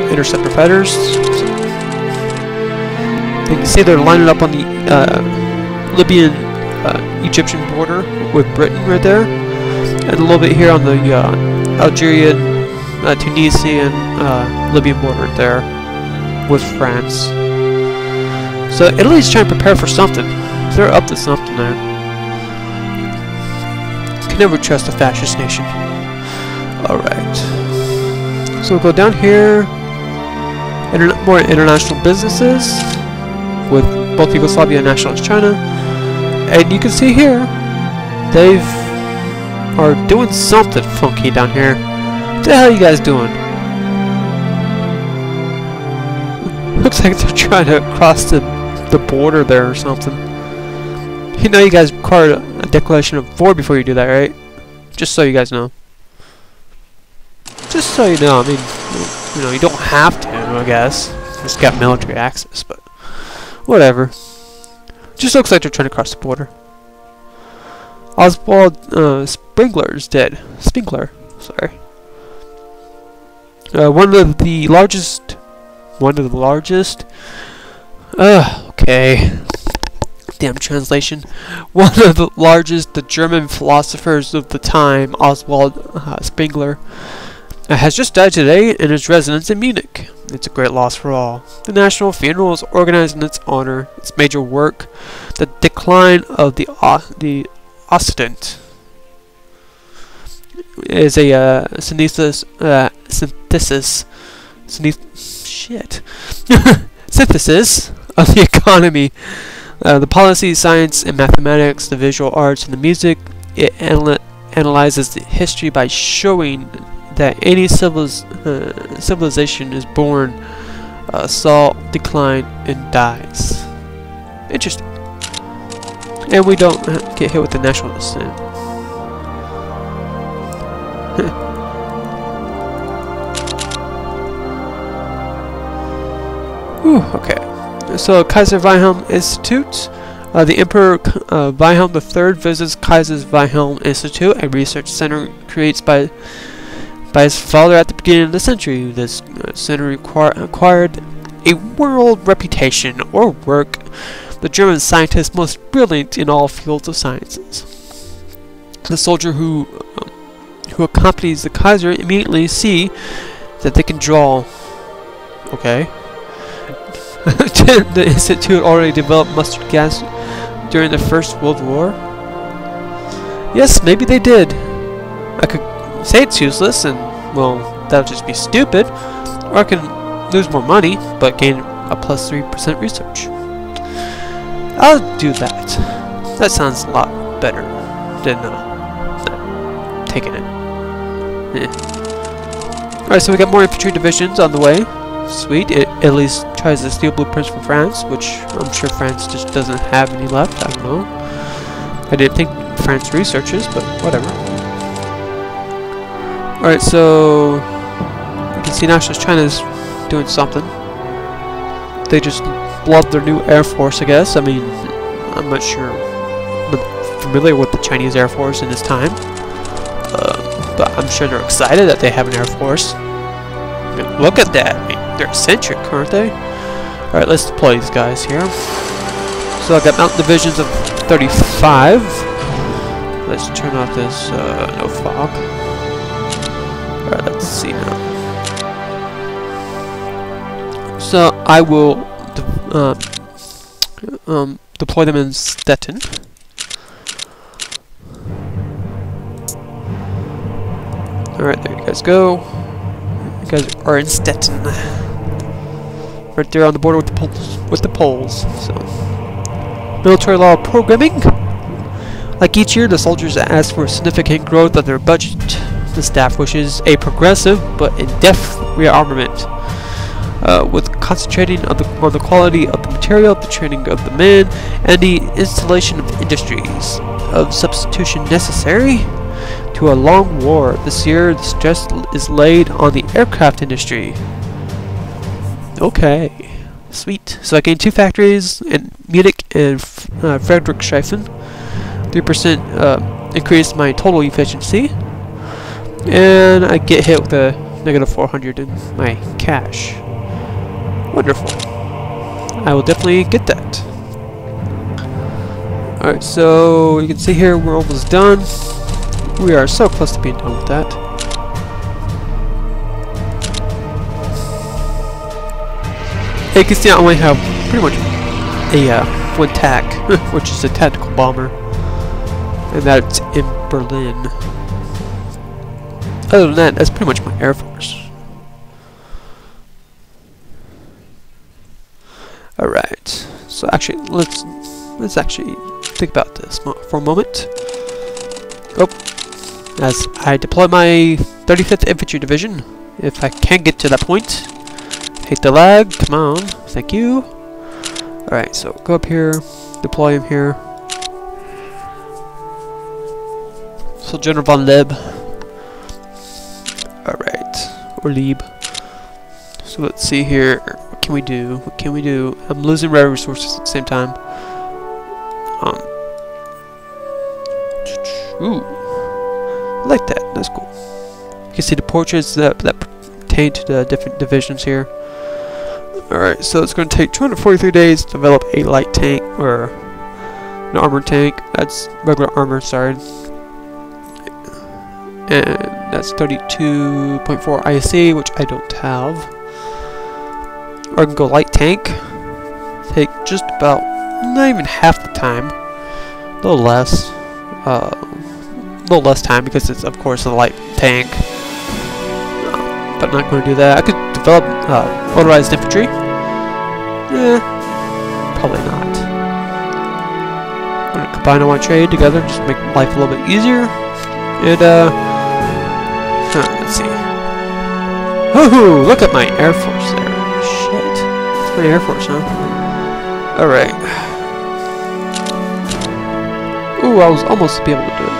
interceptor fighters. You can see they're lining up on the Libyan Egyptian border with Britain right there, and a little bit here on the Algerian, Tunisian, Libyan border right there with France. So Italy's trying to prepare for something. They're up to something there. Can never trust a fascist nation. Alright. So we'll go down here. More international businesses with both Yugoslavia and Nationalist China. And you can see here, they are doing something funky down here. What the hell are you guys doing? Looks like they're trying to cross the border there or something. You know you guys require a declaration of war before you do that, right? Just so you guys know. Just so you know, I mean, you know, you don't have to, I guess. It's got military access, but whatever. Just looks like they're trying to cross the border. Oswald Spengler is dead. Spengler, sorry. One of the largest. Okay. Damn translation. One of the largest, the German philosophers of the time, Oswald Spengler, has just died today in his residence in Munich. It's a great loss for all. The national funeral is organized in its honor. Its major work, The Decline of the Occident, is a synthesis of the economy, the policy, science, and mathematics, the visual arts, and the music. It analyzes the history by showing that any civilization is born, saw, decline, and dies. Interesting. And we don't get hit with the national sin. Okay. So Kaiser Wilhelm Institute. The Emperor Wilhelm III visits Kaiser Wilhelm Institute, a research center created by his father at the beginning of the century. This center acquired a world reputation, or work, the German scientist most brilliant in all fields of sciences. The soldier who accompanies the Kaiser immediately see that they can draw. Okay. The institute already developed mustard gas during the First World War. Yes, maybe they did. I could say it's useless, and well, that would just be stupid. Or I can lose more money, but gain a plus 3% research. I'll do that. That sounds a lot better than taking it. Alright, so we got more infantry divisions on the way. Sweet. It at least tries to steal blueprints from France, which I'm sure France just doesn't have any left. I don't know. I didn't think France researches, but whatever. Alright, so you can see Nationalist China's doing something. They just blubbed their new Air Force, I guess. I mean, I'm not sure. I'm familiar with the Chinese Air Force in this time. But I'm sure they're excited that they have an Air Force. I mean, look at that. I mean, they're eccentric, aren't they? Alright, let's deploy these guys here. So I've got mountain divisions of 35. Let's turn off this no fog. Alright, let's see now. So I will deploy them in Stettin. Alright, there you guys go. You guys are in Stettin. Right there on the border with the Poles. So, military law programming. Like each year, the soldiers ask for significant growth of their budget. The staff wishes a progressive but in-depth rearmament, with concentrating on the quality of the material, the training of the men, and the installation of industries of substitution necessary to a long war. This year, the stress is laid on the aircraft industry. Okay, sweet. So I gained 2 factories in Munich and Friedrichshafen. 3% increase my total efficiency, and I get hit with a negative 400 in my cash. Wonderful. I will definitely get that. Alright, so you can see here we're almost done. We are so close to being done with that. You can see I only have pretty much a one TAC, which is a tactical bomber, and that's in Berlin. Other than that, that's pretty much my Air Force. Alright, so actually, let's actually think about this for a moment. Oh, as I deploy my 35th Infantry Division, if I can get to that point. Hate the lag, come on, thank you. Alright, so go up here, deploy him here. So General von Leb. Alright, or Lieb. So let's see here, what can we do? What can we do? I'm losing rare resources at the same time. Ooh, I like that, that's cool. You can see the portraits that pertain to the different divisions here. Alright, so it's going to take 243 days to develop a light tank, or an armored tank. That's regular armor, sorry. And that's 32.4 ISC, which I don't have. Or I can go light tank. Take just about, not even half the time. A little less. Time because it's, of course, a light tank. But not going to do that. I could develop motorized infantry. Probably not. I'm going to combine all my trade together, just make life a little bit easier. And let's see. Woohoo! Look at my Air Force there. Shit. It's my Air Force, huh? Alright. Ooh, I was almost to be able to do it.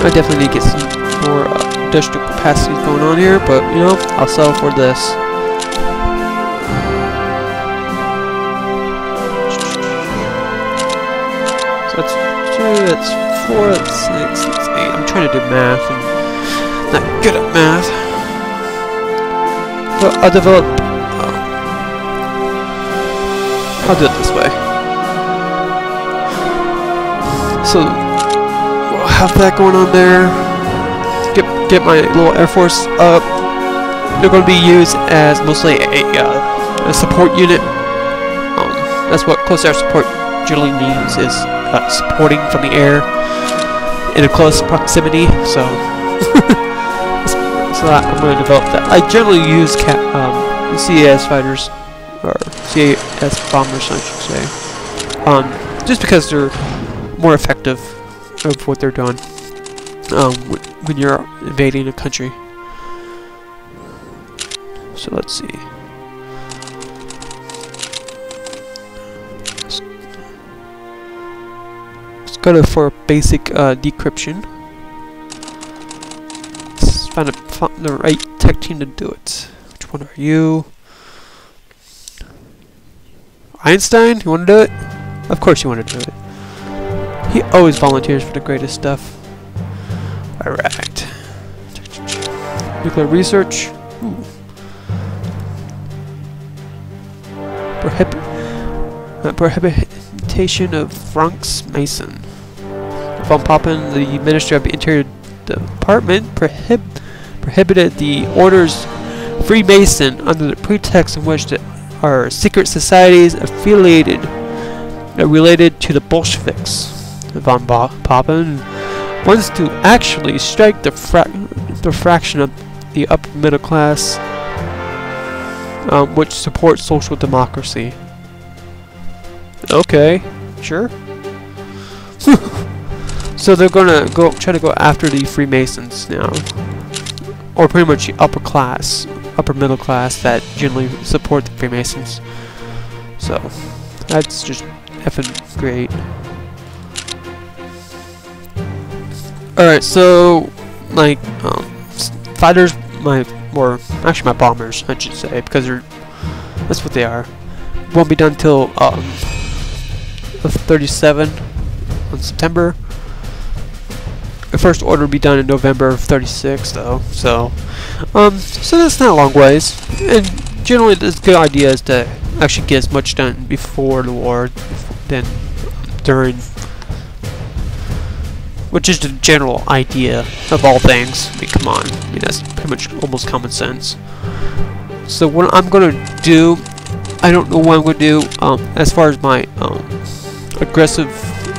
I definitely need to get some more industrial capacity going on here, but you know, I'll settle for this. So that's 2, that's 4, that's 6, that's 8. I'm trying to do math and not good at math. So I'll develop. I'll do it this way. So we'll have that going on there. Get my little Air Force up. They're going to be used as mostly a support unit. That's what close air support generally means, is supporting from the air in a close proximity. So, I'm going to develop that. I generally use CAS fighters, or CAS bombers, I should say, just because they're more effective of what they're doing when you're invading a country. So let's see. Let's go for basic decryption. Let's find the right tech team to do it. Which one are you? Einstein? You want to do it? Of course you want to do it. He always volunteers for the greatest stuff. Alright. Nuclear research. Ooh. Prohibition of Franks Mason. Von Papen, the Minister of the Interior Department, prohibited the orders Freemason under the pretext in which there are secret societies related to the Bolsheviks. Von Papen wants to actually strike the fraction of the upper middle class which supports social democracy. Okay, sure. So they're gonna try to go after the Freemasons now, or pretty much the upper middle class that generally support the Freemasons. So that's just effing great. Alright, so my fighters, my bombers, I should say, because that's what they are, won't be done till 37 on September. the first order will be done in November of 36, though. So that's not a long ways. And generally, it's a good idea is to actually get as much done before the war than during. Which is the general idea of all things. I mean, come on. I mean, that's pretty much almost common sense. So what I'm going to do, I don't know what I'm going to do as far as my aggressive,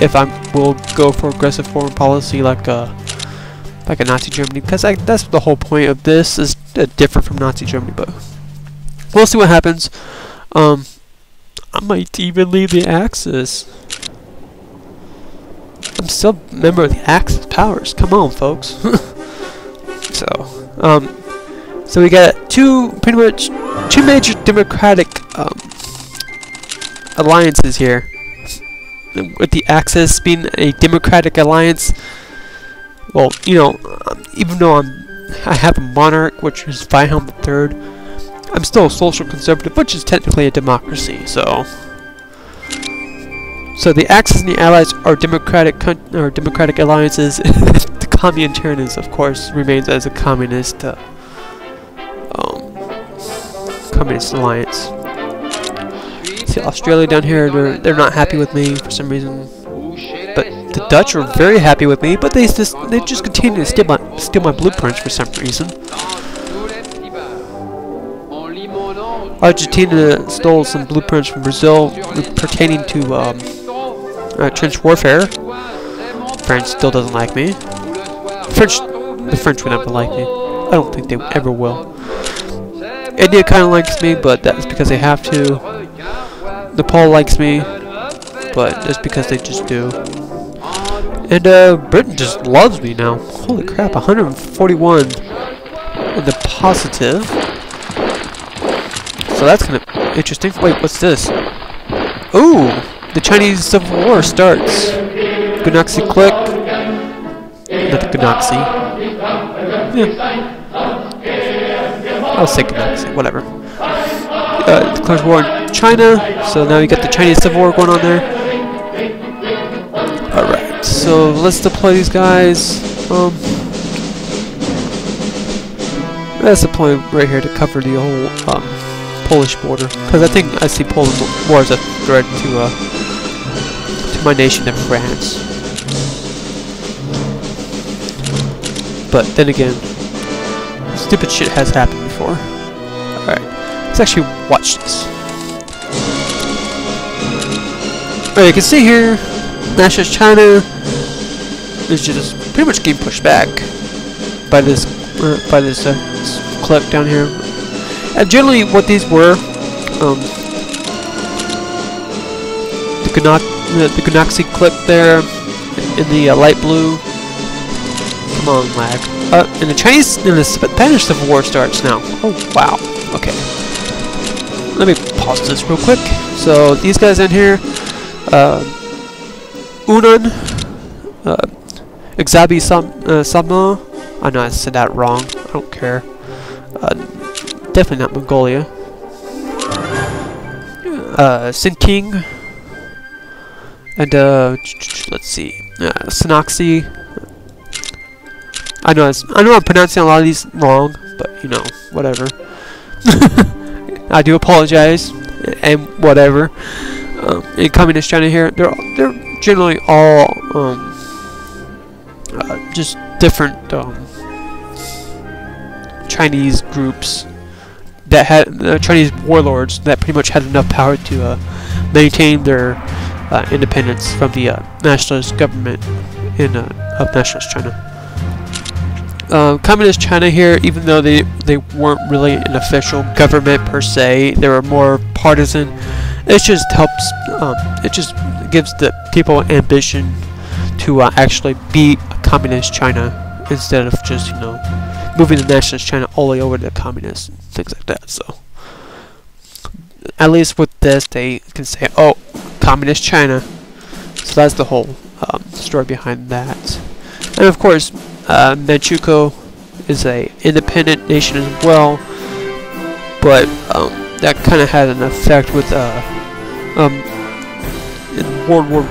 if I will go for aggressive foreign policy like a Nazi Germany, because that's the whole point of this, is different from Nazi Germany, but we'll see what happens. I might even leave the Axis. I'm still a member of the Axis powers. Come on, folks. So we got two major democratic alliances here. With the Axis being a democratic alliance, well, you know, even though I have a monarch, which is Wilhelm III, I'm still a social conservative, which is technically a democracy. So the Axis and the Allies are democratic alliances. The Comintern is, of course, remains as a communist alliance. See Australia down here, they're not happy with me for some reason, but the Dutch are very happy with me. But they just continue to steal my blueprints for some reason. Argentina stole some blueprints from Brazil pertaining to trench warfare. France still doesn't like me. The French would never like me. I don't think they ever will. India kind of likes me, but that's because they have to. Nepal likes me, but that's because they just do. And Britain just loves me now. Holy crap, 141 in the positive. So that's kind of interesting. Wait, what's this? Ooh! The Chinese Civil War starts. Gunaxi click. Not the Gunaxi. Yeah. I'll say Gunaxi, whatever. Declares war in China, so now you got the Chinese Civil War going on there. Alright, so let's deploy these guys. Let's deploy right here to cover the whole Polish border, because I think I see Poland more as a threat to my nation than France. But then again, stupid shit has happened before. Alright, let's actually watch this. Alright, you can see here, Nationalist China is just pretty much getting pushed back by this clip down here. And generally, what these were, the Gunaxi clip there in the light blue. Come on, lag. And the Spanish Civil War starts now. Oh wow. Okay. Let me pause this real quick. So these guys in here, Unan, Exabi Sabna. I know I said that wrong. I don't care. Definitely not Mongolia. Sinking. And let's see. Sinoxi. I know I'm pronouncing a lot of these wrong, but you know, whatever. I do apologize, and whatever. In Communist China here, they're generally all just different Chinese groups that had Chinese warlords that pretty much had enough power to maintain their independence from the nationalist government of Nationalist China. Communist China here, even though they weren't really an official government per se, they were more partisan. It just helps. It just gives the people ambition to actually be a communist China instead of just moving the nationalist China all the way over to the communists and things like that. So at least with this, they can say, "Oh, communist China." So that's the whole story behind that. And of course, Manchukuo is a independent nation as well, but that kind of had an effect with in World War